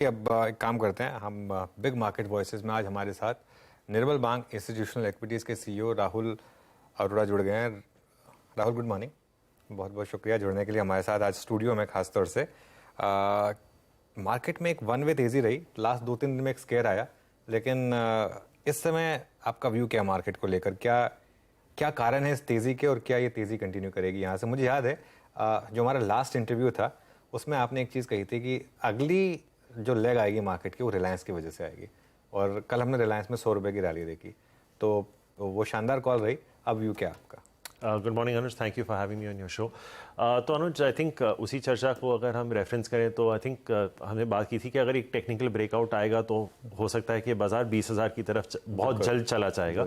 अब एक काम करते हैं हम बिग मार्केट वॉइसेस में। आज हमारे साथ निर्मल बांग इंस्टीट्यूशनल इक्विटीज़ के सीईओ राहुल अरोड़ा जुड़ गए हैं। Rahul, good morning. बहुत बहुत शुक्रिया जुड़ने के लिए हमारे साथ आज स्टूडियो में। खास तौर से मार्केट में एक वन वे तेज़ी रही, लास्ट 2-3 दिन में एक स्केयर आया, लेकिन इस समय आपका व्यू क्या मार्केट को लेकर? क्या क्या कारण है इस तेज़ी के और क्या ये तेज़ी कंटिन्यू करेगी यहाँ से? मुझे याद है जो हमारा लास्ट इंटरव्यू था उसमें आपने एक चीज़ कही थी कि अगली जो लेग आएगी मार्केट की वो रिलायंस की वजह से आएगी, और कल हमने रिलायंस में 100 रुपये की रैली देखी, तो वो शानदार कॉल रही। अब व्यू क्या आपका? Good morning Anuj, thank you for having me on your show. तो अनुज, आई थिंक उसी चर्चा को अगर हम रेफरेंस करें तो आई थिंक हमने बात की थी कि अगर एक टेक्निकल ब्रेकआउट आएगा तो हो सकता है कि बाजार 20,000 की तरफ बहुत जल्द चला जाएगा।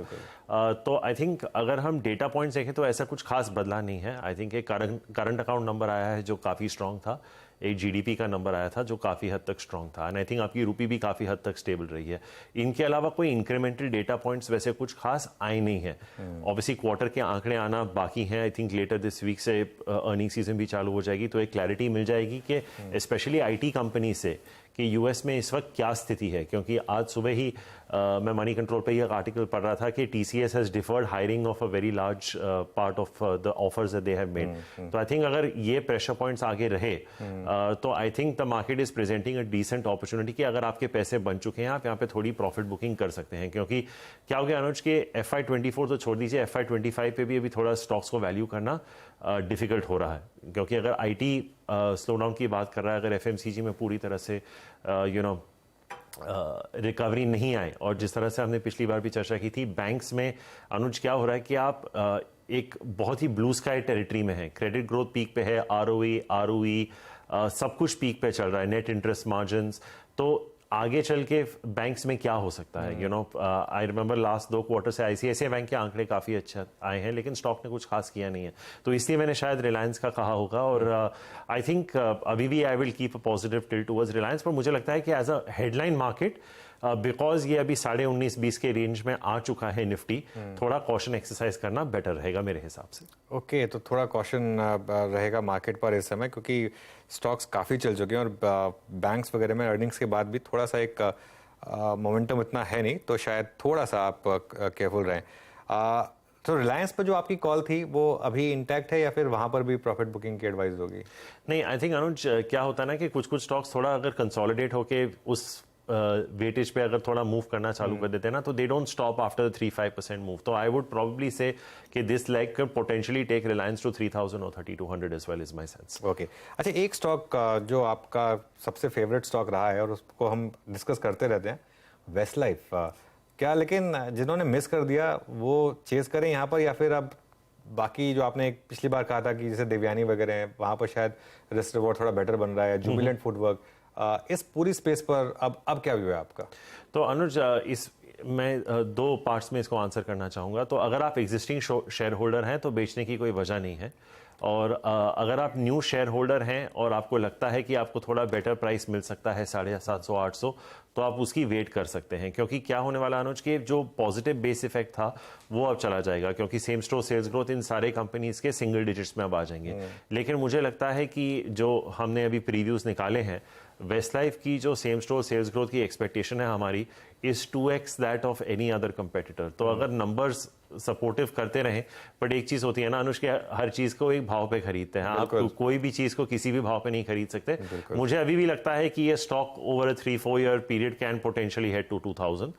तो आई थिंक अगर हम डेटा पॉइंट्स देखें तो ऐसा कुछ खास बदला नहीं है। आई थिंक एक करंट अकाउंट नंबर आया है जो काफ़ी स्ट्रॉन्ग था, एक जीडीपी का नंबर आया था जो काफ़ी हद तक स्ट्रॉन्ग था, एंड आई थिंक आपकी रूपी भी काफ़ी हद तक स्टेबल रही है। इनके अलावा कोई इंक्रीमेंटल डेटा पॉइंट्स वैसे कुछ खास आए नहीं है। ऑब्वियसली क्वार्टर के आंकड़े आना बाकी हैं। I think later this week से अर्निंग सीजन भी चालू हो जाएगी, तो एक क्लैरिटी मिल जाएगी कि स्पेशली आईटी कंपनी से कि यूएस में इस वक्त क्या स्थिति है। क्योंकि आज सुबह ही मैं मनी कंट्रोल पे एक आर्टिकल पढ़ रहा था कि TCS has deferred hiring of a very large part of the offers that they have made. तो आई थिंक अगर ये प्रेशर पॉइंट्स आगे रहे तो I think the market is presenting a decent opportunity कि अगर आपके पैसे बन चुके हैं आप यहाँ पे थोड़ी प्रॉफिट बुकिंग कर सकते हैं। क्योंकि क्या हो गया अनुज के FY24 तो छोड़ दीजिए, FY25 पे भी अभी थोड़ा स्टॉक्स को वैल्यू करना डिफिकल्ट हो रहा है। क्योंकि अगर आईटी स्लो डाउन की बात कर रहा है, अगर एफएमसीजी में पूरी तरह से रिकवरी नहीं आए, और जिस तरह से हमने पिछली बार भी चर्चा की थी, बैंक्स में अनुज क्या हो रहा है कि आप एक बहुत ही ब्लू स्काई टेरिटरी में है। क्रेडिट ग्रोथ पीक पे है, आरओई सब कुछ पीक पे चल रहा है, नेट इंटरेस्ट मार्जिन्स। तो आगे चल के बैंक्स में क्या हो सकता है? आई रिमेंबर लास्ट 2 क्वार्टर से आईसीआईसीआई बैंक के आंकड़े काफ़ी अच्छे आए हैं, लेकिन स्टॉक ने कुछ खास किया नहीं है। तो इसलिए मैंने शायद रिलायंस का कहा होगा, और आई थिंक अभी भी I will keep a positive tilt towards Reliance. पर मुझे लगता है कि as a headline market, because ये अभी 19.5-20 के रेंज में आ चुका है निफ्टी, थोड़ा कॉशन एक्सरसाइज करना बेटर रहेगा मेरे हिसाब से। ओके, तो थोड़ा कॉशन रहेगा मार्केट पर इस समय, क्योंकि स्टॉक्स काफ़ी चल चुके हैं और बैंक्स वगैरह में अर्निंग्स के बाद भी थोड़ा सा एक मोमेंटम इतना है नहीं, तो शायद थोड़ा सा आप केयरफुल रहें। तो रिलायंस पर जो आपकी कॉल थी वो अभी इंटैक्ट है या फिर वहां पर भी प्रॉफिट बुकिंग की एडवाइस होगी? नहीं, आई थिंक अनुज क्या होता है ना कि कुछ स्टॉक्स थोड़ा अगर कंसोलिडेट होके उस वेटेज पे अगर थोड़ा मूव करना चालू कर देते हैं ना, तो they don't stop after 3-5% move. तो आई वुड प्रोबेबली से कि this like potentially take Reliance to 3,000 और 3,200 as well is my sense. Okay, अच्छा, एक स्टॉक जो आपका सबसे फेवरेट स्टॉक रहा है और उसको हम डिस्कस करते रहते हैं, वेस्ट लाइफ, क्या लेकिन जिन्होंने मिस कर दिया वो चेज करें यहाँ पर, या फिर अब बाकी जो आपने पिछली बार कहा था कि जैसे देवयानी वगैरह हैं वहाँ पर शायद रिस्क रिवॉर्ड थोड़ा बेटर बन रहा है, जुबिलेंट फूडवर्क, इस पूरी स्पेस पर अब क्या व्यू है आपका? तो अनुज, इस मैं 2 पार्ट्स में इसको आंसर करना चाहूँगा। तो अगर आप एग्जिस्टिंग शेयर होल्डर हैं तो बेचने की कोई वजह नहीं है, और अगर आप न्यू शेयर होल्डर हैं और आपको लगता है कि आपको थोड़ा बेटर प्राइस मिल सकता है 750-800, तो आप उसकी वेट कर सकते हैं। क्योंकि क्या होने वाला अनुज कि जो पॉजिटिव बेस इफेक्ट था वो अब चला जाएगा, क्योंकि सेम स्टोर सेल्स ग्रोथ इन सारे कंपनीज के सिंगल डिजिट्स में अब आ जाएंगे। लेकिन मुझे लगता है कि जो हमने अभी प्रीव्यूज निकाले हैं, वेस्ट लाइफ की जो सेम स्टोर सेल्स ग्रोथ की एक्सपेक्टेशन है हमारी is 2x that of any other competitor. तो अगर नंबर्स सपोर्टिव करते रहें, बट एक चीज होती है ना अनुज के, हर चीज को एक भाव पे खरीदते हैं आप, कोई भी चीज को किसी भी भाव पे नहीं खरीद सकते। मुझे अभी भी लगता है कि ये stock over a 3-4 year period can potentially head to 2000।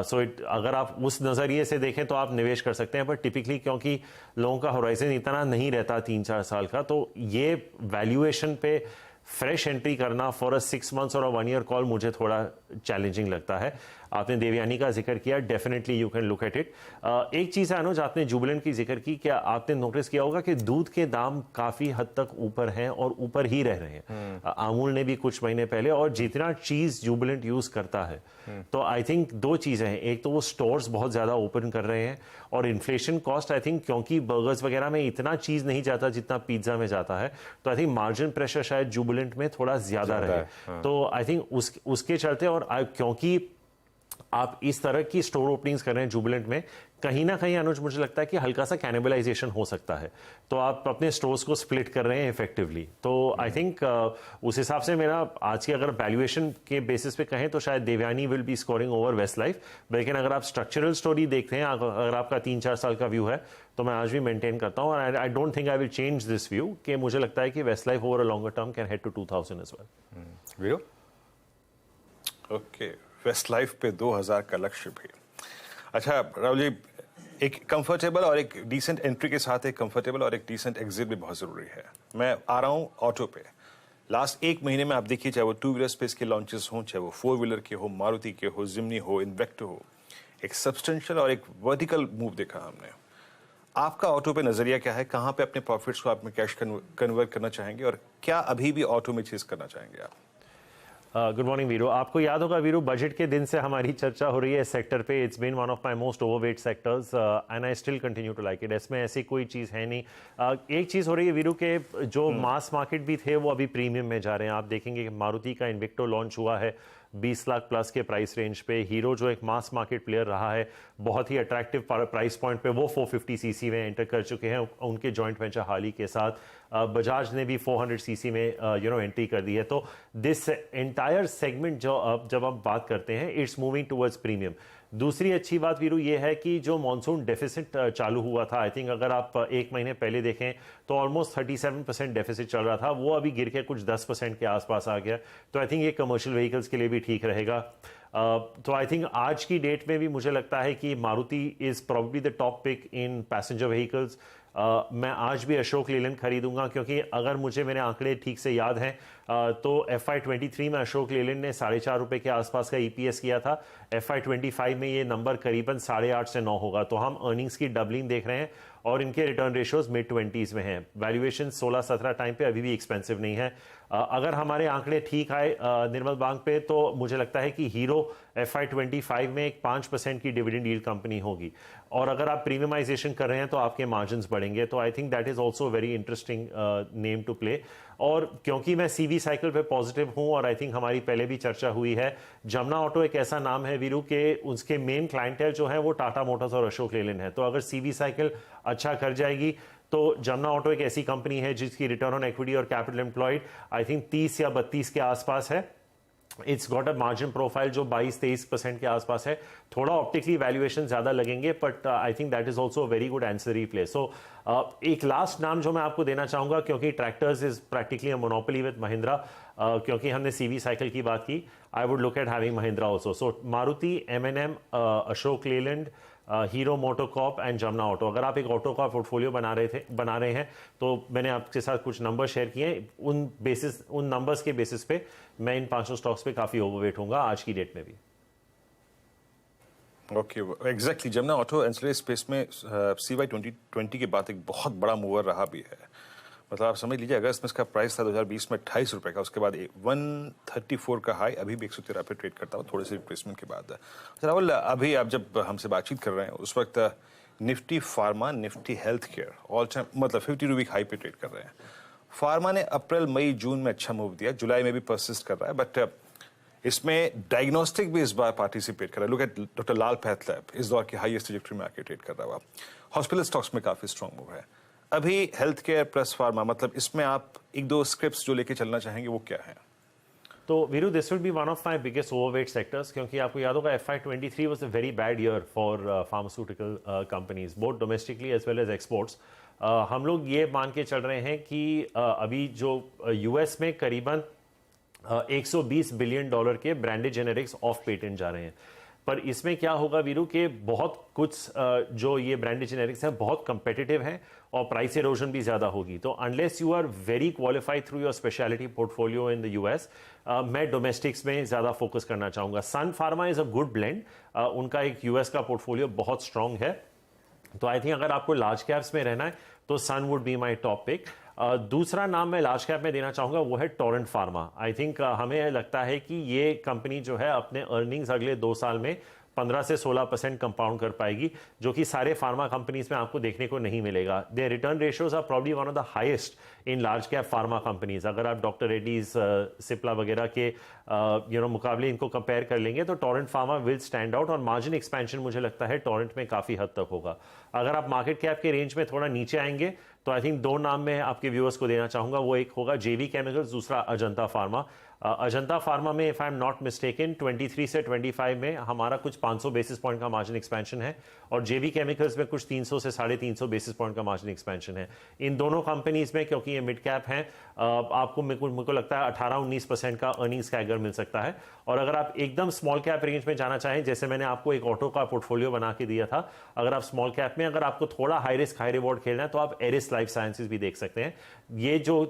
So अगर आप उस नजरिए से देखें तो आप निवेश कर सकते हैं, पर टिपिकली क्योंकि लोगों का होराइजन इतना नहीं रहता 3-4 साल का, तो ये वैल्यूएशन पे फ्रेश एंट्री करना फॉर अ 6 मंथ्स और अ 1 ईयर कॉल मुझे थोड़ा चैलेंजिंग लगता है। आपने देवयानी का जिक्र किया, definitely you can look at it. एक चीज़ है अनुज, आपने जुबिलेंट की जिक्र की, क्या आपने नोटिस किया होगा कि दूध के दाम काफ़ी हद तक ऊपर हैं और ऊपर ही रह रहे हैं। अमूल ने भी कुछ महीने पहले, और जितना चीज़ जुबिलेंट यूज़ करता है, तो आई थिंक 2 चीज़ें हैं। एक तो वो स्टोर्स बहुत ज़्यादा ओपन कर रहे हैं, और इन्फ्लेशन कॉस्ट आई थिंक क्योंकि बर्गर्स वगैरह में इतना चीज़ नहीं जाता जितना पिज्ज़ा में जाता है, तो आई थिंक मार्जिन प्रेशर शायद जुबिलेंट में थोड़ा ज़्यादा रहे। तो आई थिंक उसके चलते, और क्योंकि आप इस तरह की स्टोर ओपनिंग्स कर रहे हैं जुबिलेंट में, कहीं ना कहीं अनुज मुझे लगता है कि हल्का सा कैनिबलाइजेशन हो सकता है। तो आप अपने स्टोर्स को स्प्लिट कर रहे हैं इफेक्टिवली। तो आई थिंक उस हिसाब से मेरा आज की अगर वैल्यूएशन के बेसिस पे कहें तो शायद Devyani will be scoring over Westlife. लेकिन अगर आप स्ट्रक्चरल स्टोरी देखते हैं, अगर आपका 3-4 साल का व्यू है, तो मैं आज भी मेंटेन करता हूँ। और I don't think I will change this view, कि मुझे लगता है कि Westlife over a longer term can head to 2000 as well. Viru? Okay, Westlife पे 2000 का लक्ष्य भी। अच्छा राहुल जी, एक कंफर्टेबल और एक डिसेंट एंट्री के साथ एक कंफर्टेबल और एक डिसेंट एग्जिट भी बहुत जरूरी है। मैं आ रहा हूँ ऑटो पे। लास्ट 1 महीने में आप देखिए, चाहे वो 2 व्हीलर स्पेस के लॉन्चेस हों, चाहे वो 4 व्हीलर के हो, मारुति के हो, जिम्नी हो, इन्वेक्टो हो, एक सब्सटेंशियल और एक वर्टिकल मूव देखा हमने। आपका ऑटो पे नजरिया क्या है? कहाँ पे अपने प्रॉफिट्स को आप में कैश कन्वर्ट करना चाहेंगे, और क्या अभी भी ऑटो में चीज करना चाहेंगे आप? Good morning Veeru. आपको याद होगा वीरू, बजट के दिन से हमारी चर्चा हो रही है इस सेक्टर पे। It's been one of my most overweight sectors and I still continue to like it. इसमें ऐसी कोई चीज़ है नहीं। एक चीज़ हो रही है वीरू के जो मास मार्केट भी थे वो अभी प्रीमियम में जा रहे हैं। आप देखेंगे कि मारुति का इन्विक्टो लॉन्च हुआ है 20 लाख प्लस के प्राइस रेंज पे। हीरो जो एक मास मार्केट प्लेयर रहा है, बहुत ही अट्रैक्टिव प्राइस पॉइंट पे वो 450 सीसी में एंटर कर चुके हैं उनके जॉइंट वेंचर हाली के साथ। बजाज ने भी 400 सीसी में एंट्री कर दी है। तो दिस एंटायर सेगमेंट जब आप बात करते हैं, इट्स मूविंग टुवर्ड्स प्रीमियम। दूसरी अच्छी बात वीरू ये है कि जो मॉनसून डेफिसिट चालू हुआ था, आई थिंक अगर आप 1 महीने पहले देखें तो ऑलमोस्ट 37% डेफिसिट चल रहा था, वो अभी गिर के कुछ 10% के आसपास आ गया। तो आई थिंक ये कमर्शियल व्हीकल्स के लिए भी ठीक रहेगा। तो आई थिंक आज की डेट में भी मुझे लगता है कि Maruti is probably the top pick in passenger vehicles. मैं आज भी अशोक लेलैंड खरीदूंगा, क्योंकि अगर मुझे मेरे आंकड़े ठीक से याद हैं तो FY23 में अशोक लेलैंड ने 4.5 रुपए के आसपास का EPS किया था। FY25 में ये नंबर करीबन 8.5 से 9 होगा। तो हम अर्निंग्स की डबलिंग देख रहे हैं और इनके रिटर्न रेशियोज मिड-20s में हैं। वैल्यूएशन 16-17 टाइम पे अभी भी एक्सपेंसिव नहीं है। अगर हमारे आंकड़े ठीक आए निर्मल बांग पे, तो मुझे लगता है कि हीरो FY25 में एक 5% की डिविडेंड यील्ड कंपनी होगी। और अगर आप प्रीमियमाइजेशन कर रहे हैं तो आपके मार्जिन्स बढ़ेंगे। तो I think that is also very interesting name to play. और क्योंकि मैं CV साइकिल पे पॉजिटिव हूं, और आई थिंक हमारी पहले भी चर्चा हुई है, जमुना ऑटो एक ऐसा नाम है वीरू के उसके मेन क्लाइंटेल जो है वो टाटा मोटर्स और अशोक लेलैंड है। तो अगर CV साइकिल अच्छा कर जाएगी तो जमुना ऑटो एक ऐसी कंपनी है जिसकी रिटर्न ऑन इक्विटी और कैपिटल एम्प्लॉयड आई थिंक 30 या 32 के आसपास है। It's got a margin profile जो 22-23% के आसपास है। थोड़ा ऑप्टिकली वैल्यूएशन ज्यादा लगेंगे, but I think that is also very good ancillary play. So एक लास्ट नाम जो मैं आपको देना चाहूंगा, क्योंकि tractors is practically a monopoly with Mahindra, क्योंकि हमने CV साइकिल की बात की, I would look at having Mahindra also. So Maruti, M&M, Ashok Leyland, Hero MotoCorp and Jamuna auto. अगर आप एक ऑटो का पोर्टफोलियो बना रहे हैं तो मैंने आपके साथ कुछ नंबर शेयर किए, उन नंबर्स के बेसिस पे मैं इन 500 स्टॉक्स पे काफी ओवरवेट होऊंगा आज की डेट में भी। Okay, exactly. Jamuna auto ancillary space में CY 2020 के बाद एक बहुत बड़ा मूवर रहा भी है। मतलब आप समझ लीजिए, अगस्त में इसका प्राइस था 2020 में 28 रुपए का, उसके बाद 134 का हाई, अभी भी 113 पे ट्रेड करता हूँ थोड़े से रिप्लेसमेंट के बाद। राहुल, अभी आप जब हमसे बातचीत कर रहे हैं उस वक्त Nifty pharma, Nifty health care all time मतलब 50 वीक हाई पे ट्रेड कर रहे हैं। फार्मा ने अप्रैल, मई, जून में अच्छा मूव दिया, जुलाई में भी परसिस्ट कर रहा है, बट इसमें डायग्नोस्टिक भी इस बार पार्टिसिपेट कर रहा है। Look at doctor Lal path lab, इस दौर की हाईएस्ट ट्रैजेक्टरी में आके ट्रेड कर रहा है। हॉस्पिटल स्टॉक्स में काफी स्ट्रॉन्ग मूव है। अभी हेल्थ केयर प्लस फार्मा, मतलब इसमें आप 1-2 स्क्रिप्ट्स जो लेके चलना चाहेंगे वो क्या है? तो Viru, this will be one of my biggest overweight sectors, क्योंकि आपको याद होगा FY23 was a very bad year for pharmaceutical companies, both domestically as well as exports. हम लोग ये मान के चल रहे हैं कि अभी जो US में करीबन $120 बिलियन के ब्रांडेड जेनेरिक्स ऑफ पेटेंट जा रहे हैं। पर इसमें क्या होगा वीरू के बहुत कुछ जो ये ब्रांडेड जेनेरिक्स हैं बहुत कंपेटिटिव हैं और प्राइस इरोजन भी ज्यादा होगी। तो unless you are very qualified through your speciality portfolio in the US, मैं डोमेस्टिक्स में ज्यादा फोकस करना चाहूंगा। Sun pharma is a good blend, उनका एक US का पोर्टफोलियो बहुत स्ट्रांग है। तो आई थिंक अगर आपको लार्ज कैप्स में रहना है तो Sun would be my top pick. दूसरा नाम मैं लार्ज कैप में देना चाहूंगा वो है टोरेंट फार्मा। आई थिंक हमें लगता है कि ये कंपनी जो है अपने अर्निंग्स अगले 2 साल में 15 से 16% कंपाउंड कर पाएगी, जो कि सारे फार्मा कंपनीज में आपको देखने को नहीं मिलेगा. Their return ratios are probably one of the highest in large cap pharma companies. अगर आप डॉक्टर रेड्डीज, सिप्ला वगैरह के मुकाबले इनको कंपेयर कर लेंगे तो Torrent pharma will stand out, और मार्जिन एक्सपेंशन मुझे लगता है टोरेंट में काफी हद तक होगा. अगर आप मार्केट कैप के रेंज में थोड़ा नीचे आएंगे तो आई थिंक 2 नाम मैं आपके व्यूअर्स को देना चाहूंगा. वो एक होगा जेवी केमिकल्स, दूसरा अजंता फार्मा. अजंता फार्मा में if I am not mistaken 23 से 25 में हमारा कुछ 500 बेसिस पॉइंट का मार्जिन एक्सपेंशन है, और जेवी केमिकल्स में कुछ 300 से 350 बेसिस पॉइंट का मार्जिन एक्सपेंशन है. इन दोनों कंपनीज में, क्योंकि ये मिड कैप हैं, आपको मेरे को लगता है 18-19% का अर्निंग्स कैगर मिल सकता है. और अगर आप एकदम स्मॉल कैप रेंज में जाना चाहें, जैसे मैंने आपको एक ऑटो का पोर्टफोलियो बना के दिया था, अगर आप स्मॉल कैप में अगर आपको थोड़ा हाई रिस्क हाई रिवॉर्ड खेलना है तो आप एरिस लाइफ साइंसेज भी देख सकते हैं. ये जो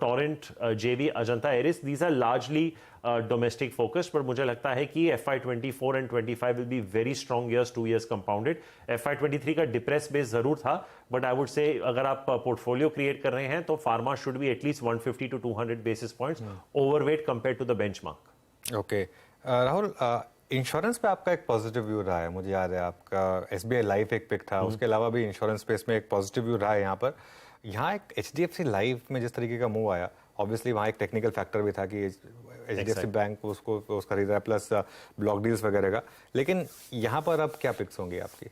Torrent, JB, Ajanta, Eris, these are largely domestic focused, पर मुझे लगता है कि FY24 and 25 will be very strong years, 2 years compounded. FY23 का डिप्रेस बेस जरूर था, बट आई वुड से अगर आप पोर्टफोलियो क्रिएट कर रहे हैं तो pharma should be at least 150 to 200 basis points overweight compare to the benchmark. Okay Rahul, insurance पे आपका एक पॉजिटिव व्यू रहा है. मुझे याद है आपका SBI लाइफ एक पिक था, उसके अलावा भी इंश्योरेंस स्पेस में एक पॉजिटिव व्यू रहा है. यहाँ एक HDFC लाइफ में जिस तरीके का मूव आया, ऑब्वियसली वहाँ एक टेक्निकल फैक्टर भी था कि HDFC बैंक उसको खरीद रहा है, प्लस ब्लॉक डील्स वगैरह का. लेकिन यहाँ पर अब क्या पिक्स होंगी आपकी?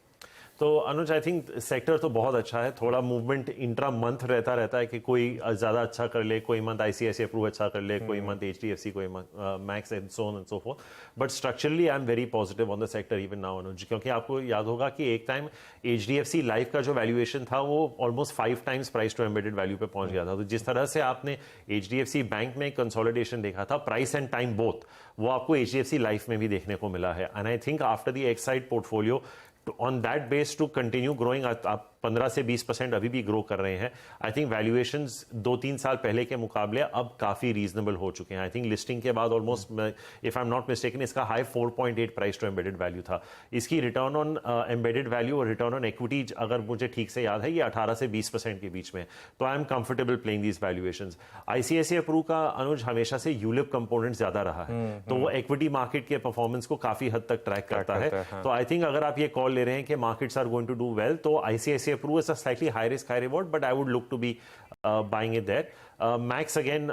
तो अनुज, आई थिंक सेक्टर तो बहुत अच्छा है. थोड़ा मूवमेंट इंट्रा मंथ रहता है कि कोई ज़्यादा अच्छा कर ले, कोई मंथ ICICI अप्रूव अच्छा कर ले, कोई मंथ HDFC, कोई month max and so on and so forth. But structurally I am very positive on the sector even now Anuj, क्योंकि आपको याद होगा कि एक टाइम HDFC लाइफ का जो वैल्यूएशन था वो almost 5 times price to embedded value पे पहुंच गया था. तो जिस तरह से आपने HDFC बैंक में कंसोलिडेशन देखा था, प्राइस एंड टाइम बोथ, वो आपको HDFC लाइफ में भी देखने को मिला है. And I think after the Exide portfolio, on that base to continue growing, आप 15 से 20% अभी भी ग्रो कर रहे हैं. आई थिंक वैल्यूएशंस 2-3 साल पहले के मुकाबले अब काफी रीजनेबल हो चुके हैं. आई थिंक लिस्टिंग के बाद almost, if I am not mistaken, इसका high 4.8 price to embedded value था. इसकी रिटर्न ऑन एम्बेडेड वैल्यू और रिटर्न ऑन इक्विटी, अगर मुझे ठीक से याद है, ये 18 से 20% के बीच में. तो I am comfortable playing these valuations. ICICI approve का अनुज हमेशा से यूलिप कंपोनेंट ज्यादा रहा है, तो वो इक्विटी मार्केट के परफॉर्मेंस को काफी हद तक ट्रैक करता है. तो आई थिंक अगर आप ये कॉल ले रहे हैं कि markets are going to do well, तो ICICI Pru is a slightly high risk, high reward, but I would look to be buying it there. Max again,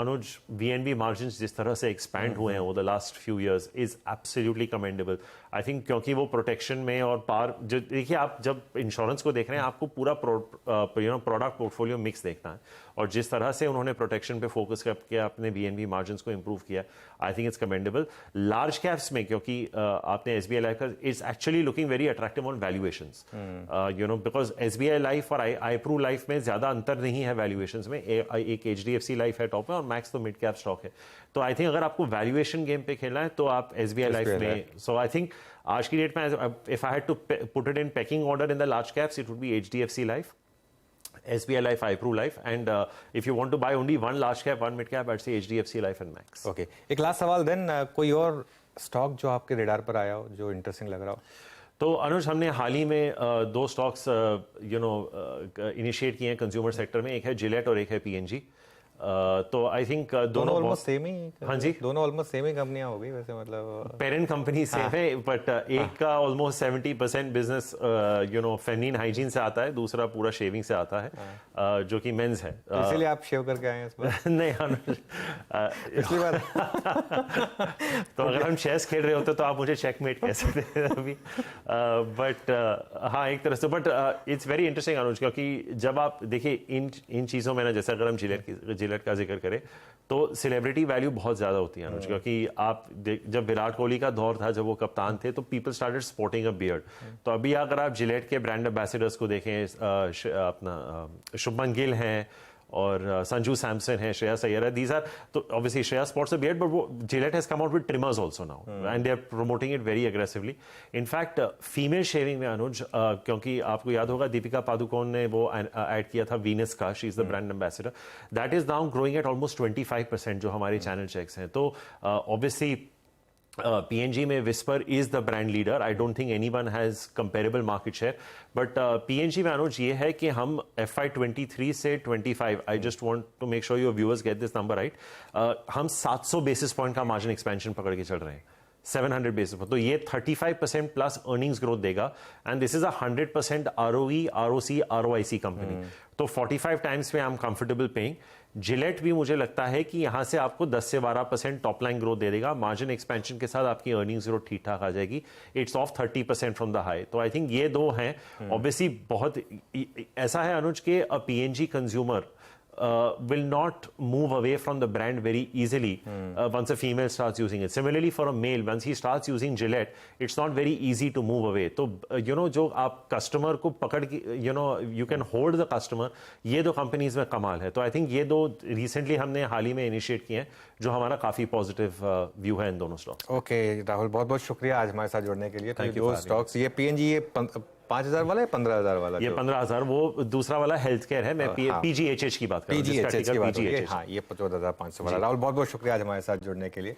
Anuj, VNB margins जिस तरह से expand हुए हैं over the last few years is absolutely commendable. I think क्योंकि वो protection में और पार, जो देखिए आप जब इंश्योरेंस को देख रहे हैं आपको पूरा प्रोडक्ट पोर्टफोलियो मिक्स देखना है, और जिस तरह से उन्होंने प्रोटेक्शन पे फोकस करके अपने VNB मार्जिन्स को इंप्रूव किया, I think it's commendable. Large caps में क्योंकि आपने SBI लाइफ का, it's actually looking very attractive on valuations, because SBI life और आई अप्रूव लाइफ में ज्यादा अंतर नहीं है वैल्यूएशंस में. एक HDFC लाइफ है टॉप में और मैक्स तो मिड कैप स्टॉक है. तो आई थिंक अगर आपको वैल्यूएशन गेम पे खेलना है तो आप SBI लाइफ में. सो आई थिंक आज की डेट में, if I had to put it in packing order in the large caps, it would be HDFC life, SBI Life, iPru Life, and if you want to buy only one large cap, one mid cap, I'd say HDFC Life and Max. Okay. एक last सवाल then, कोई और stock जो आपके radar पर आया हो जो इंटरेस्टिंग लग रहा हो? तो अनुज, हमने हाल ही में 2 स्टॉक्स इनिशिएट किए हैं कंज्यूमर सेक्टर में. एक है जिलेट और एक है PNG. तो आई थिंक दोनों ऑलमोस्ट सेम ही. हाँ जी, दोनों ऑलमोस्ट सेम ही कंपनियां हो गई वैसे, मतलब पेरेंट कंपनी सेम है, बट एक का ऑलमोस्ट 70% बिजनेस फेमिनिन हाइजीन से आता है, दूसरा पूरा शेविंग से आता है, जो कि मेंस है. इसीलिए आप शेव करके आए हैं इस बार? नहीं अनुज, पिछली बार तो अगर हम चेस खेल रहे होते तो आप मुझे चेकमेट कह सकते थे अभी. बट हाँ, एक तरह से. बट इट्स वेरी इंटरेस्टिंग अनुज, क्योंकि जब आप देखिए इन चीज़ों में ना, जैसे अगर हम जिलेट का जिक्र करें तो सेलिब्रिटी वैल्यू बहुत ज्यादा होती है अनुज, क्योंकि आप जब विराट कोहली का दौर था, जब वो कप्तान थे, तो people started sporting a beard. तो अभी अगर आप जिलेट के ब्रांड एम्बेसडर्स को देखें, अपना शुभमन गिल हैं और संजू सैमसन है, श्रेयस अय्यर है. दीज आर, तो obviously Shreyas sports a beard, but वो Gillette has come out with trimmers also now and they are promoting it very aggressively. In fact female shaving में अनुज, क्योंकि आपको याद होगा दीपिका पादुकोण ने वो ऐड किया था वीनस का, she is the brand ambassador. That is now growing at almost 25% जो हमारे चैनल चेक्स हैं. तो ऑब्वियसली PNG में Whisper is the brand leader. I don't think anyone has comparable market share. But PNG में अनुज ये है कि हम FY23 से 25, I just want to make sure your viewers get this number right. हम 700 basis point का margin expansion पकड़ के चल रहे हैं. 700 बेसिस पॉइंट, तो ये 35% प्लस अर्निंग्स ग्रोथ देगा and this is a 100% ROE, ROC, ROIC company. तो 45 टाइम्स में I am comfortable paying. Gillette भी मुझे लगता है कि यहां से आपको 10 से 12% टॉप लाइन ग्रोथ दे देगा, मार्जिन एक्सपेंशन के साथ आपकी अर्निंग्स ग्रोथ ठीक ठाक आ जाएगी। It's of 30% from the high. तो आई थिंक ये दो हैं। ऑब्वियसली बहुत ऐसा है अनुज के अ PNG consumer will not move away from the brand very easily once a female starts using it. Similarly, for a male, once he starts using Gillette, it's not very easy to move away. तो जो आप customer को पकड़ के you can hold the customer, ये दो companies में कमाल है। तो आई थिंक ये दो रिसेंटली हमने हाल ही में इनिशिएट किए हैं, जो हमारा काफी पॉजिटिव व्यू है इन दोनों स्टॉक्स। ओके राहुल, बहुत बहुत शुक्रिया आज हमारे साथ जुड़ने के लिए। Thank you दो for having स्टॉक्स, ये PNG, ये 5,000 वाला है, 15,000 वाला? ये 15,000, वो दूसरा वाला हेल्थ केयर है। मैं हाँ। PGHH की बात कर रहा हूँ। PGHH की बात हो रही है। हाँ, ये 14,500 वाला। राहुल, बहुत बहुत शुक्रिया आज हमारे साथ जुड़ने के लिए।